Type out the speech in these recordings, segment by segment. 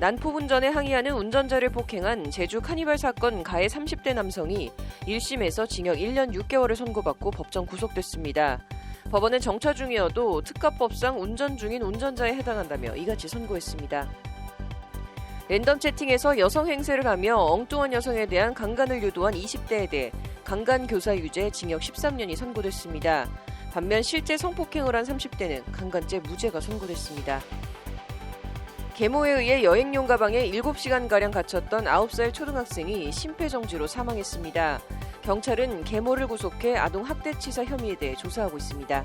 난폭운전에 항의하는 운전자를 폭행한 제주 카니발 사건 가해 30대 남성이 1심에서 징역 1년 6개월을 선고받고 법정 구속됐습니다. 법원은 정차 중이어도 특가법상 운전 중인 운전자에 해당한다며 이같이 선고했습니다. 랜덤 채팅에서 여성 행세를 하며 엉뚱한 여성에 대한 강간을 유도한 20대에 대해 강간교사 유죄 징역 13년이 선고됐습니다. 반면 실제 성폭행을 한 30대는 강간죄 무죄가 선고됐습니다. 계모에 의해 여행용 가방에 7시간가량 갇혔던 9살 초등학생이 심폐정지로 사망했습니다. 경찰은 계모를 구속해 아동학대치사 혐의에 대해 조사하고 있습니다.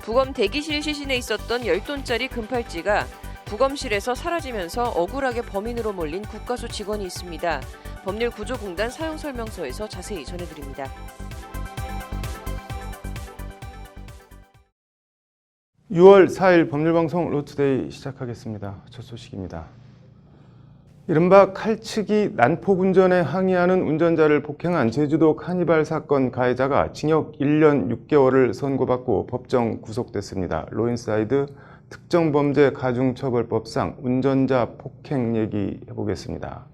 부검 대기실 시신에 있었던 10돈짜리 금팔찌가 부검실에서 사라지면서 억울하게 범인으로 몰린 국가수 직원이 있습니다. 법률구조공단 사용설명서에서 자세히 전해드립니다. 6월 4일 법률방송 로투데이 시작하겠습니다. 첫 소식입니다. 이른바 칼치기 난폭운전에 항의하는 운전자를 폭행한 제주도 카니발 사건 가해자가 징역 1년 6개월을 선고받고 법정 구속됐습니다. 로인사이드 특정범죄 가중처벌법상 운전자 폭행 얘기해보겠습니다.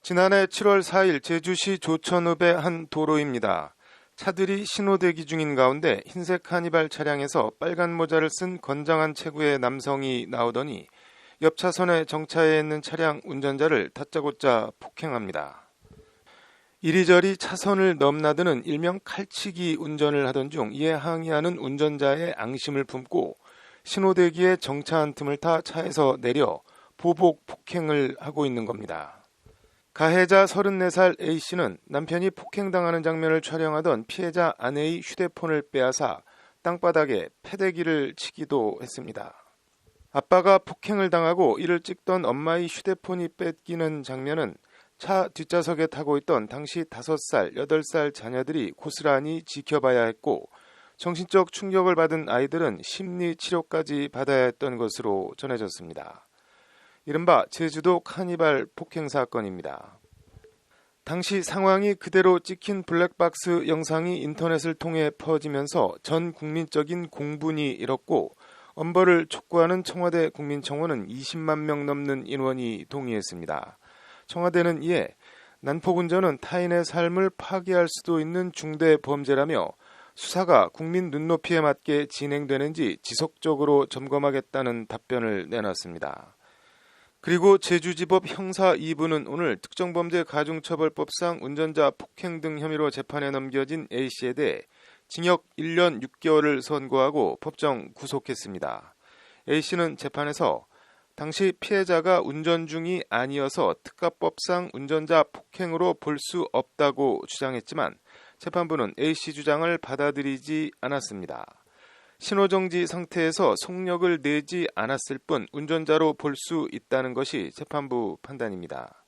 지난해 7월 4일 제주시 조천읍의 한 도로입니다. 차들이 신호대기 중인 가운데 흰색 카니발 차량에서 빨간 모자를 쓴 건장한 체구의 남성이 나오더니 옆 차선에 정차해 있는 차량 운전자를 다짜고짜 폭행합니다. 이리저리 차선을 넘나드는 일명 칼치기 운전을 하던 중 이에 항의하는 운전자의 앙심을 품고 신호대기에 정차한 틈을 타 차에서 내려 보복 폭행을 하고 있는 겁니다. 가해자 34살 A씨는 남편이 폭행당하는 장면을 촬영하던 피해자 아내의 휴대폰을 빼앗아 땅바닥에 패대기를 치기도 했습니다. 아빠가 폭행을 당하고 이를 찍던 엄마의 휴대폰이 뺏기는 장면은 차 뒷좌석에 타고 있던 당시 5살, 8살 자녀들이 고스란히 지켜봐야 했고 정신적 충격을 받은 아이들은 심리치료까지 받아야 했던 것으로 전해졌습니다. 이른바 제주도 카니발 폭행 사건입니다. 당시 상황이 그대로 찍힌 블랙박스 영상이 인터넷을 통해 퍼지면서 전 국민적인 공분이 일었고 엄벌을 촉구하는 청와대 국민청원은 20만 명 넘는 인원이 동의했습니다. 청와대는 이에 난폭운전은 타인의 삶을 파괴할 수도 있는 중대 범죄라며 수사가 국민 눈높이에 맞게 진행되는지 지속적으로 점검하겠다는 답변을 내놨습니다. 그리고 제주지법 형사 2부는 오늘 특정범죄 가중처벌법상 운전자 폭행 등 혐의로 재판에 넘겨진 A씨에 대해 징역 1년 6개월을 선고하고 법정 구속했습니다. A씨는 재판에서 당시 피해자가 운전 중이 아니어서 특가법상 운전자 폭행으로 볼 수 없다고 주장했지만 재판부는 A씨 주장을 받아들이지 않았습니다. 신호정지 상태에서 속력을 내지 않았을 뿐 운전자로 볼 수 있다는 것이 재판부 판단입니다.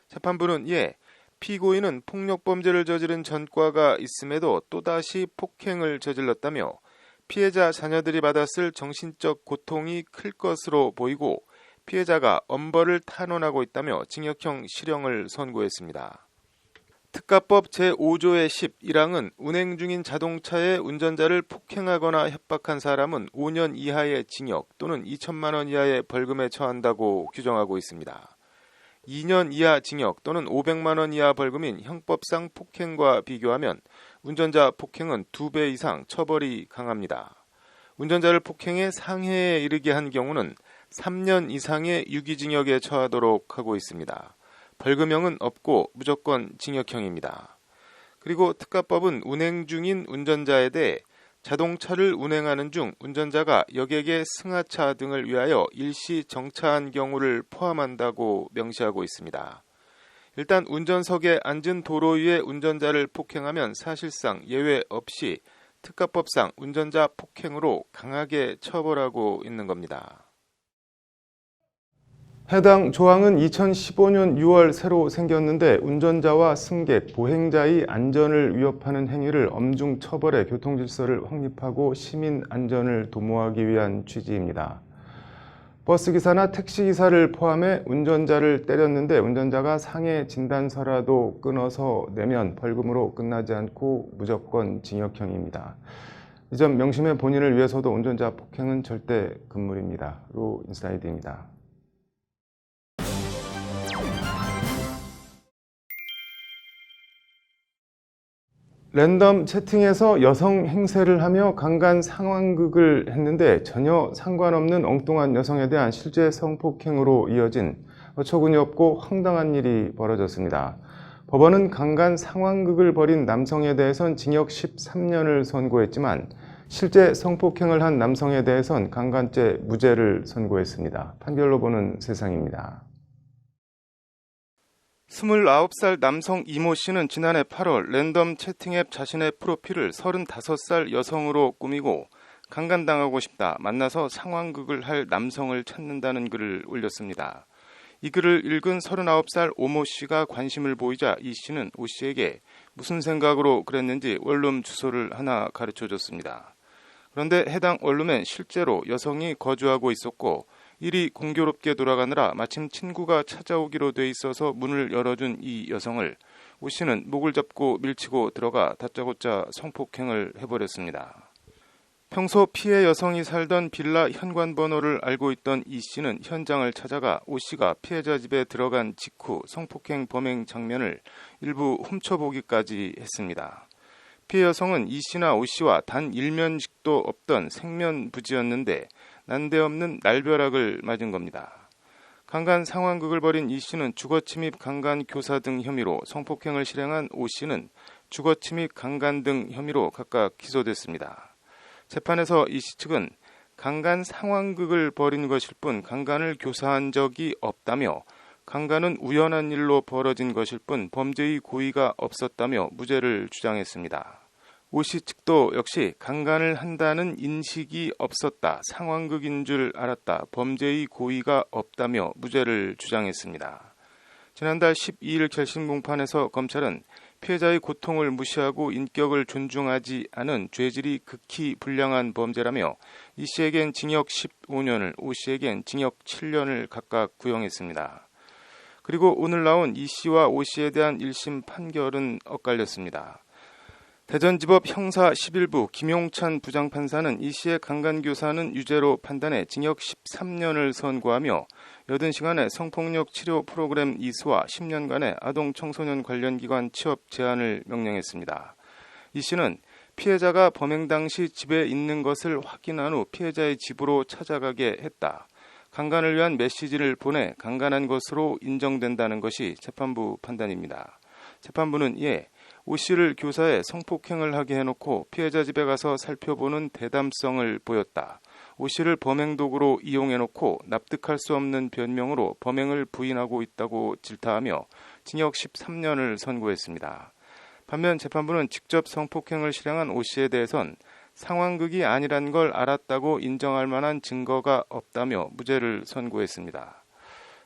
재판부는 이에 피고인은 폭력범죄를 저지른 전과가 있음에도 또다시 폭행을 저질렀다며 피해자 자녀들이 받았을 정신적 고통이 클 것으로 보이고 피해자가 엄벌을 탄원하고 있다며 징역형 실형을 선고했습니다. 특가법 제5조의 10 1항은 운행 중인 자동차의 운전자를 폭행하거나 협박한 사람은 5년 이하의 징역 또는 2천만 원 이하의 벌금에 처한다고 규정하고 있습니다. 2년 이하 징역 또는 500만 원 이하 벌금인 형법상 폭행과 비교하면 운전자 폭행은 2배 이상 처벌이 강합니다. 운전자를 폭행해 상해에 이르게 한 경우는 3년 이상의 유기징역에 처하도록 하고 있습니다. 벌금형은 없고 무조건 징역형입니다. 그리고 특가법은 운행 중인 운전자에 대해 자동차를 운행하는 중 운전자가 여객의 승하차 등을 위하여 일시 정차한 경우를 포함한다고 명시하고 있습니다. 일단 운전석에 앉은 도로 위에 운전자를 폭행하면 사실상 예외 없이 특가법상 운전자 폭행으로 강하게 처벌하고 있는 겁니다. 해당 조항은 2015년 6월 새로 생겼는데 운전자와 승객, 보행자의 안전을 위협하는 행위를 엄중 처벌해 교통질서를 확립하고 시민 안전을 도모하기 위한 취지입니다. 버스기사나 택시기사를 포함해 운전자를 때렸는데 운전자가 상해 진단서라도 끊어서 내면 벌금으로 끝나지 않고 무조건 징역형입니다. 이 점 명심해 본인을 위해서도 운전자 폭행은 절대 금물입니다. 로 인사이드입니다. 랜덤 채팅에서 여성 행세를 하며 강간 상황극을 했는데 전혀 상관없는 엉뚱한 여성에 대한 실제 성폭행으로 이어진 어처구니 없고 황당한 일이 벌어졌습니다. 법원은 강간 상황극을 벌인 남성에 대해선 징역 13년을 선고했지만 실제 성폭행을 한 남성에 대해선 강간죄 무죄를 선고했습니다. 판결로 보는 세상입니다. 29살 남성 이모 씨는 지난해 8월 랜덤 채팅 앱 자신의 프로필을 35살 여성으로 꾸미고 강간당하고 싶다, 만나서 상황극을 할 남성을 찾는다는 글을 올렸습니다. 이 글을 읽은 39살 오모 씨가 관심을 보이자 이 씨는 오 씨에게 무슨 생각으로 그랬는지 원룸 주소를 하나 가르쳐줬습니다. 그런데 해당 원룸엔 실제로 여성이 거주하고 있었고 일이 공교롭게 돌아가느라 마침 친구가 찾아오기로 돼 있어서 문을 열어준 이 여성을 오 씨는 목을 잡고 밀치고 들어가 다짜고짜 성폭행을 해버렸습니다. 평소 피해 여성이 살던 빌라 현관 번호를 알고 있던 이 씨는 현장을 찾아가 오 씨가 피해자 집에 들어간 직후 성폭행 범행 장면을 일부 훔쳐보기까지 했습니다. 피해 여성은 이 씨나 오 씨와 단 일면식도 없던 생면부지였는데 난데없는 날벼락을 맞은 겁니다. 강간 상황극을 벌인 이 씨는 주거침입, 강간, 교사 등 혐의로, 성폭행을 실행한 오 씨는 주거침입, 강간 등 혐의로 각각 기소됐습니다. 재판에서 이 씨 측은 강간 상황극을 벌인 것일 뿐 강간을 교사한 적이 없다며 강간은 우연한 일로 벌어진 것일 뿐 범죄의 고의가 없었다며 무죄를 주장했습니다. 오 씨 측도 역시 강간을 한다는 인식이 없었다, 상황극인 줄 알았다, 범죄의 고의가 없다며 무죄를 주장했습니다. 지난달 12일 결심 공판에서 검찰은 피해자의 고통을 무시하고 인격을 존중하지 않은 죄질이 극히 불량한 범죄라며 이 씨에겐 징역 15년을, 오 씨에겐 징역 7년을 각각 구형했습니다. 그리고 오늘 나온 이 씨와 오 씨에 대한 1심 판결은 엇갈렸습니다. 대전지법 형사 11부 김용찬 부장판사는 이 씨의 강간교사는 유죄로 판단해 징역 13년을 선고하며 80시간의 성폭력 치료 프로그램 이수와 10년간의 아동 청소년 관련 기관 취업 제한을 명령했습니다. 이 씨는 피해자가 범행 당시 집에 있는 것을 확인한 후 피해자의 집으로 찾아가게 했다, 강간을 위한 메시지를 보내 강간한 것으로 인정된다는 것이 재판부 판단입니다. 재판부는 이에 오 씨를 교사에 성폭행을 하게 해놓고 피해자 집에 가서 살펴보는 대담성을 보였다, 오 씨를 범행 도구로 이용해놓고 납득할 수 없는 변명으로 범행을 부인하고 있다고 질타하며 징역 13년을 선고했습니다. 반면 재판부는 직접 성폭행을 실행한 오 씨에 대해선 상황극이 아니란 걸 알았다고 인정할 만한 증거가 없다며 무죄를 선고했습니다.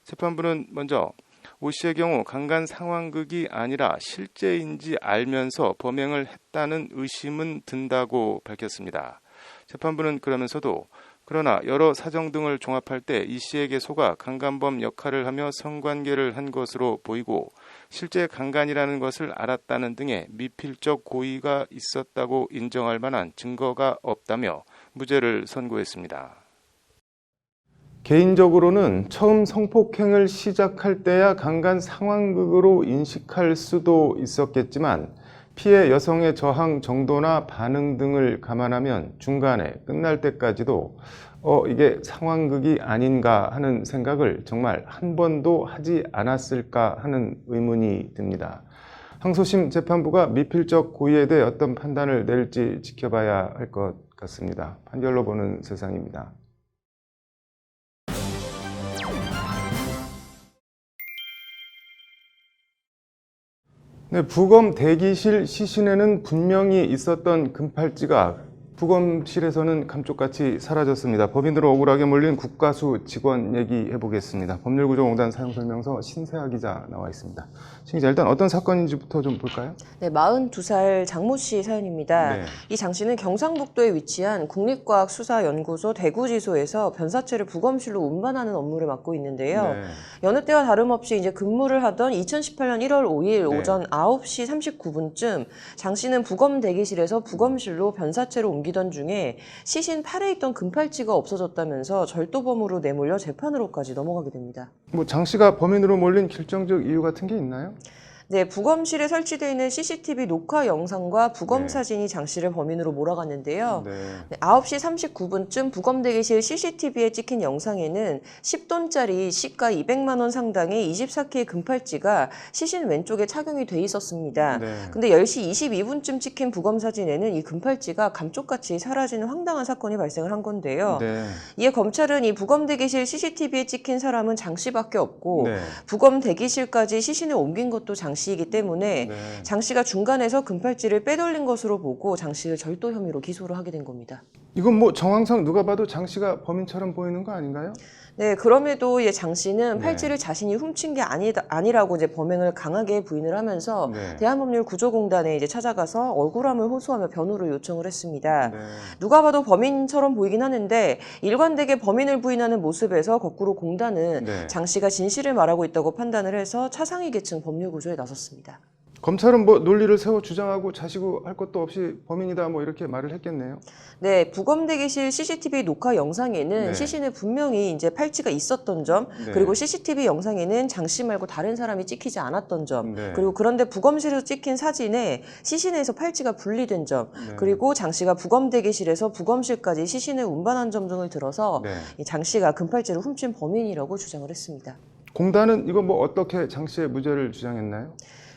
재판부는 먼저 오 씨의 경우 강간 상황극이 아니라 실제인지 알면서 범행을 했다는 의심은 든다고 밝혔습니다. 재판부는 그러면서도 그러나 여러 사정 등을 종합할 때 이 씨의 개소가 강간범 역할을 하며 성관계를 한 것으로 보이고 실제 강간이라는 것을 알았다는 등의 미필적 고의가 있었다고 인정할 만한 증거가 없다며 무죄를 선고했습니다. 개인적으로는 처음 성폭행을 시작할 때야 강간 상황극으로 인식할 수도 있었겠지만 피해 여성의 저항 정도나 반응 등을 감안하면 중간에 끝날 때까지도 이게 상황극이 아닌가 하는 생각을 정말 한 번도 하지 않았을까 하는 의문이 듭니다. 항소심 재판부가 미필적 고의에 대해 어떤 판단을 내릴지 지켜봐야 할 것 같습니다. 판결로 보는 세상입니다. 네, 부검 대기실 시신에는 분명히 있었던 금팔찌가 부검실에서는 감쪽같이 사라졌습니다. 법인으로 억울하게 몰린 국가수 직원 얘기해보겠습니다. 법률구조공단 사용설명서 신세아 기자 나와 있습니다. 신 기자, 일단 어떤 사건인지부터 좀 볼까요? 네, 42살 장모 씨 사연입니다. 네. 이 장 씨는 경상북도에 위치한 국립과학수사연구소 대구지소에서 변사체를 부검실로 운반하는 업무를 맡고 있는데요. 네. 여느 때와 다름없이 이제 근무를 하던 2018년 1월 5일 네. 오전 9시 39분쯤 장 씨는 부검 대기실에서 부검실로 변사체를 옮기 옮기던 중에 시신 팔에 있던 금팔찌가 없어졌다면서 절도범으로 내몰려 재판으로까지 넘어가게 됩니다. 뭐 장 씨가 범인으로 몰린 결정적 이유 같은 게 있나요? 네, 부검실에 설치되어 있는 CCTV 녹화 영상과 부검 네. 사진이 장 씨를 범인으로 몰아갔는데요. 네. 네, 9시 39분쯤 부검대기실 CCTV에 찍힌 영상에는 10돈짜리 시가 200만 원 상당의 24K 금팔찌가 시신 왼쪽에 착용이 돼 있었습니다. 네. 근데 10시 22분쯤 찍힌 부검 사진에는 이 금팔찌가 감쪽같이 사라지는 황당한 사건이 발생을 한 건데요. 네. 이에 검찰은 이 부검대기실 CCTV에 찍힌 사람은 장 씨밖에 없고 네. 부검대기실까지 시신을 옮긴 것도 장 씨이기 때문에 네. 장 씨가 중간에서 금팔찌를 빼돌린 것으로 보고 장 씨를 절도 혐의로 기소를 하게 된 겁니다. 이건 뭐 정황상 누가 봐도 장 씨가 범인처럼 보이는 거 아닌가요? 네, 그럼에도 이제 장 씨는 네. 팔찌를 자신이 훔친 게 아니라고 이제 범행을 강하게 부인을 하면서 네. 대한법률구조공단에 이제 찾아가서 억울함을 호소하며 변호를 요청을 했습니다. 네. 누가 봐도 범인처럼 보이긴 하는데 일관되게 범인을 부인하는 모습에서 거꾸로 공단은 네. 장 씨가 진실을 말하고 있다고 판단을 해서 차상위 계층 법률 구조에 나섰습니다. 검찰은 뭐 논리를 세워 주장하고 자시고 할 것도 없이 범인이다 뭐 이렇게 말을 했겠네요. 네, 부검대기실 CCTV 녹화 영상에는 네. 시신에 분명히 이제 팔찌가 있었던 점, 네. 그리고 CCTV 영상에는 장 씨 말고 다른 사람이 찍히지 않았던 점, 네. 그리고 그런데 부검실에서 찍힌 사진에 시신에서 팔찌가 분리된 점, 네. 그리고 장 씨가 부검대기실에서 부검실까지 시신을 운반한 점 등을 들어서 네. 이 장 씨가 금팔찌를 훔친 범인이라고 주장을 했습니다. 공단은 이거 뭐 어떻게 장 씨의 무죄를 주장했나요?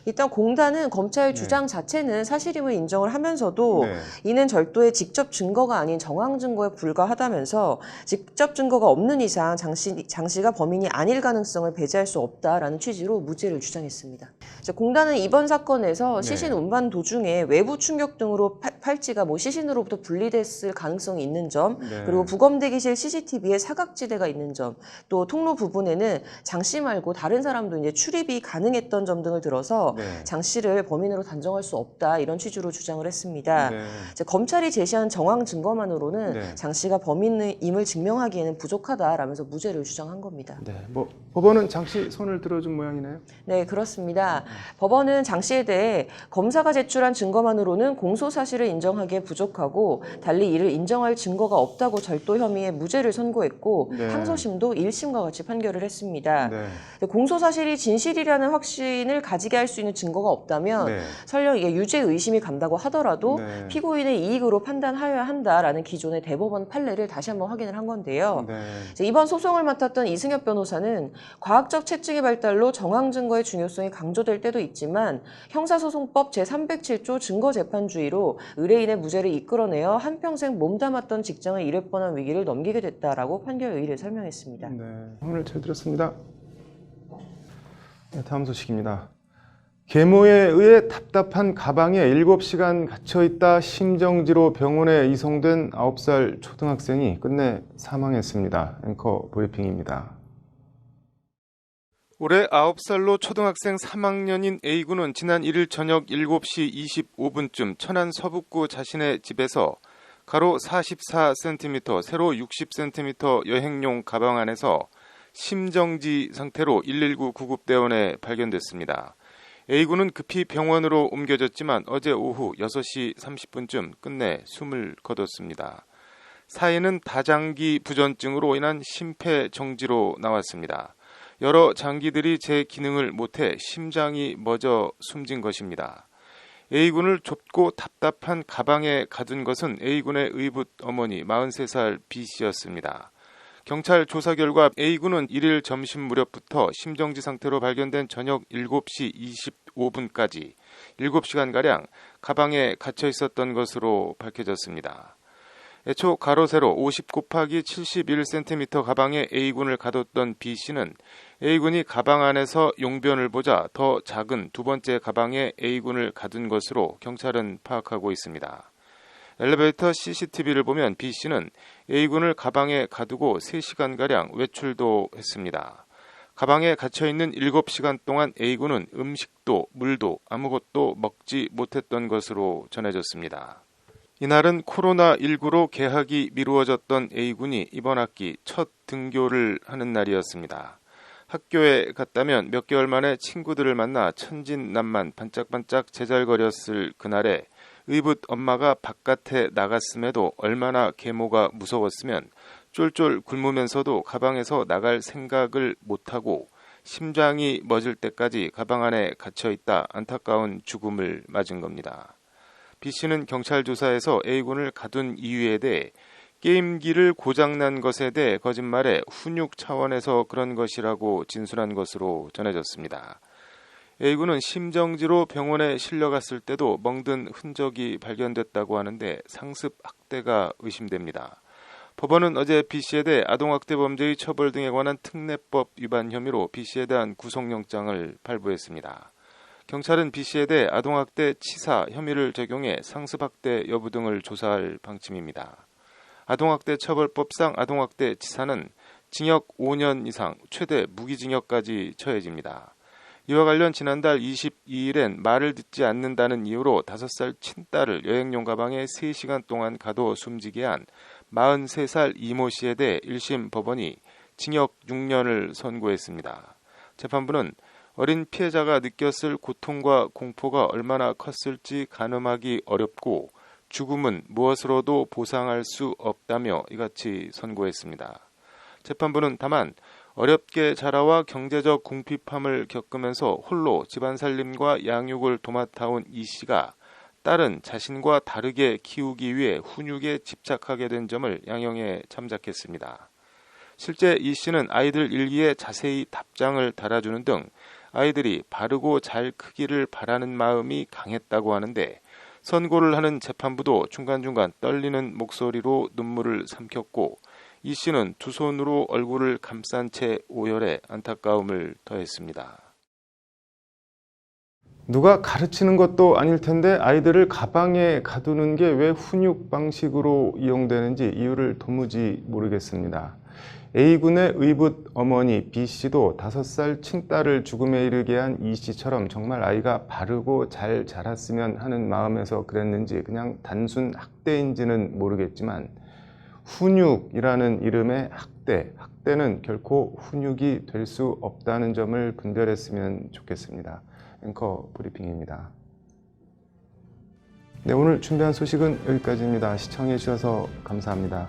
일단 공단은 검찰 주장 자체는 사실임을 인정을 하면서도 네. 이는 절도의 직접 증거가 아닌 정황 증거에 불과하다면서 직접 증거가 없는 이상 장 씨가 범인이 아닐 가능성을 배제할 수 없다라는 취지로 무죄를 주장했습니다. 공단은 이번 사건에서 네. 시신 운반 도중에 외부 충격 등으로 팔찌가 뭐 시신으로부터 분리됐을 가능성이 있는 점, 네. 그리고 부검대기실 CCTV에 사각지대가 있는 점, 또 통로 부분에는 장 씨 말고 다른 사람도 이제 출입이 가능했던 점 등을 들어서 네. 장 씨를 범인으로 단정할 수 없다 이런 취지로 주장을 했습니다. 네. 검찰이 제시한 정황 증거만으로는 네. 장 씨가 범인임을 증명하기에는 부족하다라면서 무죄를 주장한 겁니다. 네. 뭐 법원은 장 씨 손을 들어준 모양이네요. 네, 그렇습니다. 법원은 장 씨에 대해 검사가 제출한 증거만으로는 공소 사실을 인정하기에 부족하고 달리 이를 인정할 증거가 없다고 절도 혐의에 무죄를 선고했고 네. 항소심도 1심과 같이 판결을 했습니다. 네. 공소 사실이 진실이라는 확신을 가지게 할 수 있는 증거가 없다면 네. 설령 이게 유죄 의심이 간다고 하더라도 네. 피고인의 이익으로 판단하여야 한다라는 기존의 대법원 판례를 다시 한번 확인을 한 건데요. 네. 이번 소송을 맡았던 이승엽 변호사는 과학적 채증의 발달로 정황 증거의 중요성이 강조될 때도 있지만 형사소송법 제307조 증거재판주의로 의뢰인의 무죄를 이끌어내어 한평생 몸담았던 직장을 잃을 뻔한 위기를 넘기게 됐다라고 판결 의의를 설명했습니다. 네. 오늘 잘 들었습니다. 네, 다음 소식입니다. 계모에 의해 답답한 가방에 7시간 갇혀있다 심정지로 병원에 이송된 9살 초등학생이 끝내 사망했습니다. 앵커 브리핑입니다. 올해 9살로 초등학생 3학년인 A군은 지난 1일 저녁 7시 25분쯤 천안 서북구 자신의 집에서 가로 44cm, 세로 60cm 여행용 가방 안에서 심정지 상태로 119 구급대원에 발견됐습니다. A군은 급히 병원으로 옮겨졌지만 어제 오후 6시 30분쯤 끝내 숨을 거뒀습니다. 사인은 다장기 부전증으로 인한 심폐정지로 나왔습니다. 여러 장기들이 제 기능을 못해 심장이 멎어 숨진 것입니다. A군을 좁고 답답한 가방에 가둔 것은 A군의 의붓 어머니 43살 B씨였습니다. 경찰 조사 결과 A군은 1일 점심 무렵부터 심정지 상태로 발견된 저녁 7시 25분까지 7시간가량 가방에 갇혀 있었던 것으로 밝혀졌습니다. 애초 가로 세로 50 곱하기 71cm 가방에 A군을 가뒀던 B씨는 A군이 가방 안에서 용변을 보자 더 작은 두 번째 가방에 A군을 가둔 것으로 경찰은 파악하고 있습니다. 엘리베이터 CCTV를 보면 B씨는 A군을 가방에 가두고 3시간가량 외출도 했습니다. 가방에 갇혀있는 7시간 동안 A군은 음식도 물도 아무것도 먹지 못했던 것으로 전해졌습니다. 이날은 코로나19로 개학이 미루어졌던 A군이 이번 학기 첫 등교를 하는 날이었습니다. 학교에 갔다면 몇 개월 만에 친구들을 만나 천진난만 반짝반짝 제잘거렸을 그날에 의붓 엄마가 바깥에 나갔음에도 얼마나 계모가 무서웠으면 쫄쫄 굶으면서도 가방에서 나갈 생각을 못하고 심장이 멎을 때까지 가방 안에 갇혀있다 안타까운 죽음을 맞은 겁니다. B씨는 경찰 조사에서 A군을 가둔 이유에 대해 게임기를 고장난 것에 대해 거짓말해 훈육 차원에서 그런 것이라고 진술한 것으로 전해졌습니다. A군은 심정지로 병원에 실려갔을 때도 멍든 흔적이 발견됐다고 하는데 상습 학대가 의심됩니다. 법원은 어제 B씨에 대해 아동학대 범죄의 처벌 등에 관한 특례법 위반 혐의로 B씨에 대한 구속영장을 발부했습니다. 경찰은 B씨에 대해 아동학대 치사 혐의를 적용해 상습학대 여부 등을 조사할 방침입니다. 아동학대 처벌법상 아동학대 치사는 징역 5년 이상, 최대 무기징역까지 처해집니다. 이와 관련 지난달 22일엔 말을 듣지 않는다는 이유로 5살 친딸을 여행용 가방에 3시간 동안 가둬 숨지게 한 43살 이모 씨에 대해 1심 법원이 징역 6년을 선고했습니다. 재판부는 어린 피해자가 느꼈을 고통과 공포가 얼마나 컸을지 가늠하기 어렵고 죽음은 무엇으로도 보상할 수 없다며 이같이 선고했습니다. 재판부는 다만 어렵게 자라와 경제적 궁핍함을 겪으면서 홀로 집안 살림과 양육을 도맡아온 이 씨가 딸은 자신과 다르게 키우기 위해 훈육에 집착하게 된 점을 양형에 참작했습니다. 실제 이 씨는 아이들 일기에 자세히 답장을 달아주는 등 아이들이 바르고 잘 크기를 바라는 마음이 강했다고 하는데 선고를 하는 재판부도 중간중간 떨리는 목소리로 눈물을 삼켰고 이 씨는 두 손으로 얼굴을 감싼 채 오열해 안타까움을 더했습니다. 누가 가르치는 것도 아닐 텐데 아이들을 가방에 가두는 게 왜 훈육 방식으로 이용되는지 이유를 도무지 모르겠습니다. A군의 의붓 어머니 B씨도 5살 친딸을 죽음에 이르게 한 E씨처럼 정말 아이가 바르고 잘 자랐으면 하는 마음에서 그랬는지 그냥 단순 학대인지는 모르겠지만 훈육이라는 이름의 학대는 결코 훈육이 될 수 없다는 점을 분별했으면 좋겠습니다. 앵커 브리핑입니다. 네, 오늘 준비한 소식은 여기까지입니다. 시청해 주셔서 감사합니다.